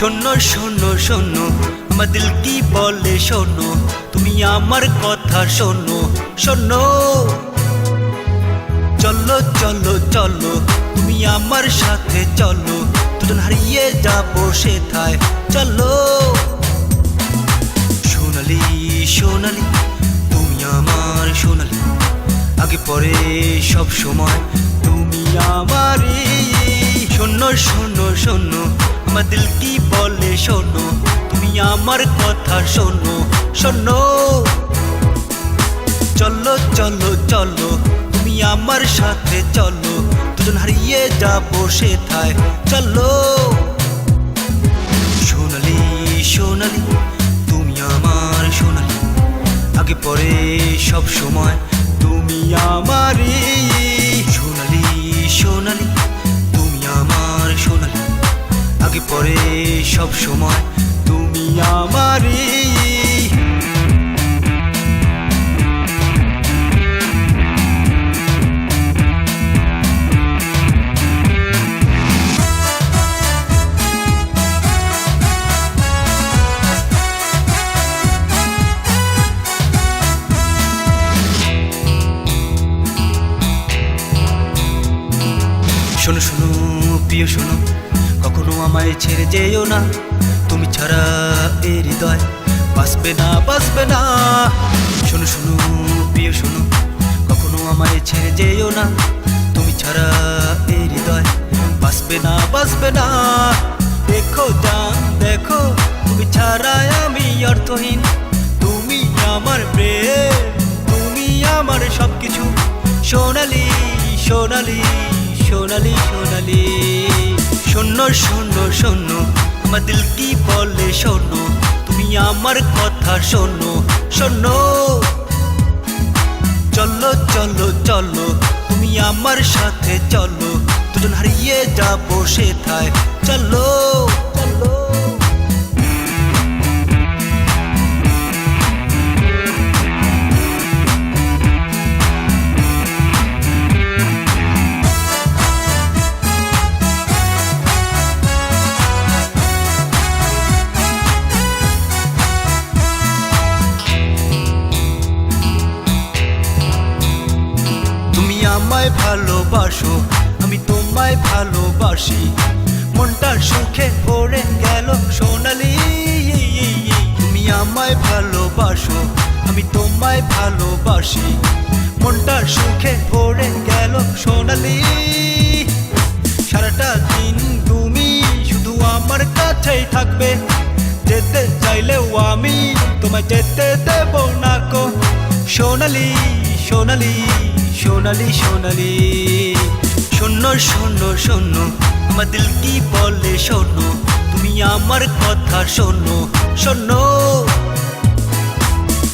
শোনো শোনো শোনো আমার দিল কি বলে শোনো, তুমি আমার কথা শোনো শোনো। চলো চলো চলো তুমি আমার সাথে চলো, দুজন হারিয়ে যাবো সেথায় চলো। সোনালি সোনালি তুমি আমার সোনালি, আগে পরে সব সময় তুমি আমারই। শোনো শোনো শোনো আমার দিল কি বলে শোনো, তুমি আমার কথা শোনো শোনো। চলো চলো চলো তুমি আমার সাথে চলো, দুজন হারিয়ে যাবো সেথায় চলো। সোনালি সোনালি তুমি আমার সোনালি, আগে পরে সব সময় তুমি আমারই। সোনালি সোনালি তুমি আমার সোনালি, আগে পরে সব সময় তুমি আমারই। শোনো শোনো প্রিয় শোনো, কখনো আমায় ছেড়ে যেও না, তুমি ছাড়া এই হৃদয় বাঁচবে না বাঁচবে না। শোনো শোনো প্রিয় শোনো, কখনো আমায় ছেড়ে যেও না, তুমি ছাড়া এই হৃদয় বাঁচবে না বাঁচবে না। দেখো জান দেখো, তুমি ছাড়া আমি অর্থহীন, তুমি আমার প্রেম, তুমি আমার সবকিছু। সোনালি সোনালি সোনালি সোনালি শোনো শোনো শোনো আমার দিল কি বলে শোনো, তুমি আমার কথা শোনো শোনো। চলো চলো চলো তুমি আমার সাথে চলো, দুজন হারিয়ে যাবো সেথায় চলো চলো। আমায় ভালোবাসো আমি তোমায় ভালোবাসি, মনটা সুখে ভরে গেল সোনালি। তুমি আমায় ভালোবাসো আমি তোমায় ভালোবাসি, মনটা সুখে ভরে গেল সোনালি। সারাটা দিন তুমি শুধু আমার কাছেই থাকবে, যেতে চাইলেও আমি তোমায় যেতে দেব না কো। সোনালি সোনালি সোনালি সোনালি শোনো শোনো শোনো আমার দিল কি বলে শোনো, তুমি আমার কথা শোনো শোনো।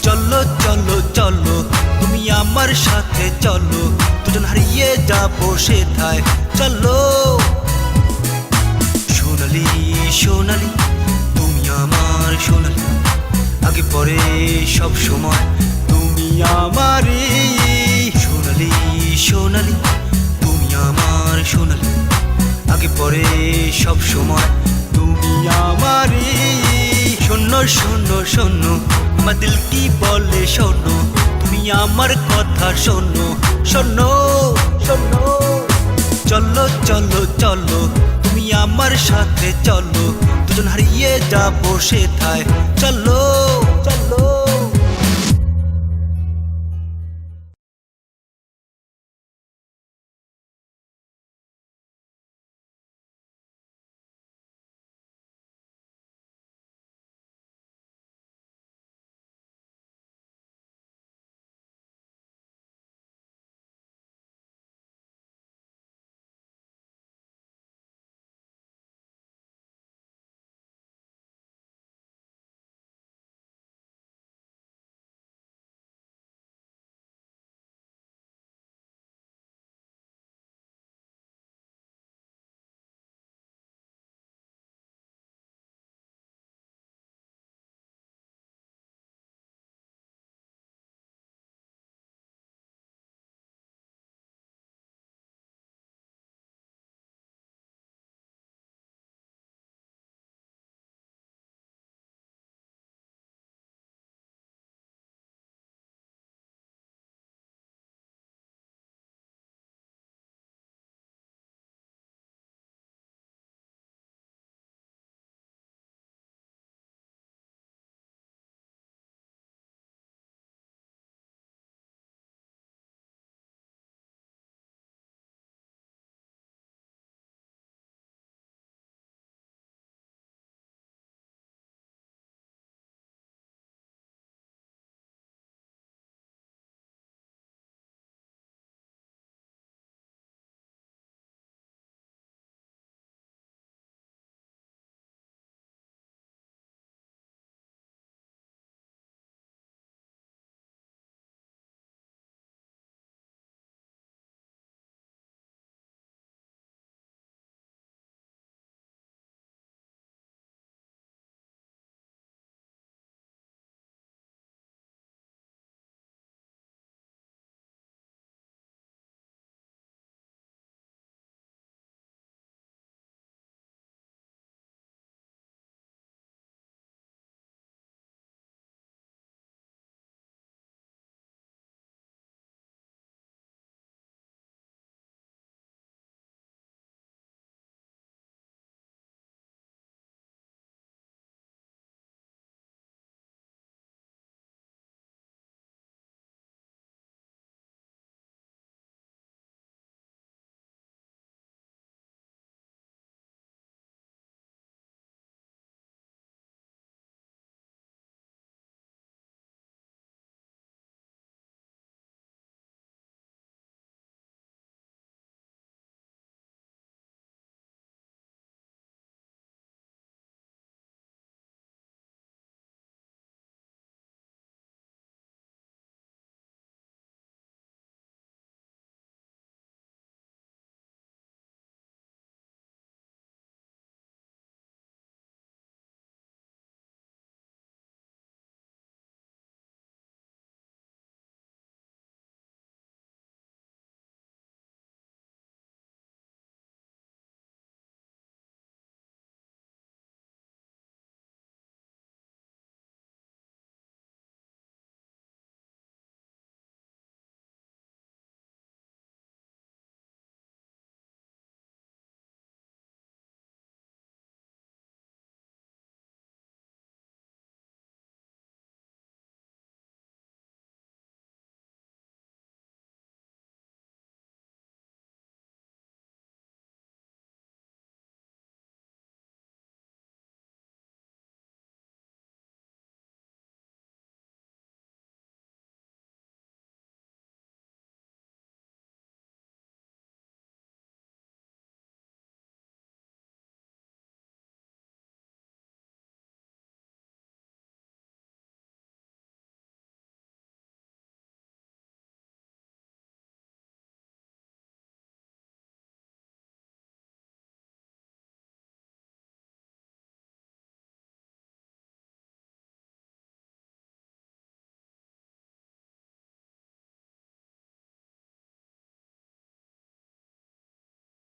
চলো চলো চলো তুমি আমার সাথে চলো, দুজন হারিয়ে যাবো সেথায় চলো। সোনালি সোনালি তুমি আমার সোনালি, আগে পরে সব সময় তুমি আমারই। সোনালি সোনালি তুমি আমার সোনালি, আগে পরে সব সময় তুমি আমারই। শোনো শোনো শোনো আমার দিল কি বলে শোনো, তুমি আমার কথা শোনো শোনো শোনো। চলো চলো চলো তুমি আমার সাথে চলো, দুজন হারিয়ে যাবো সেথায় চলো।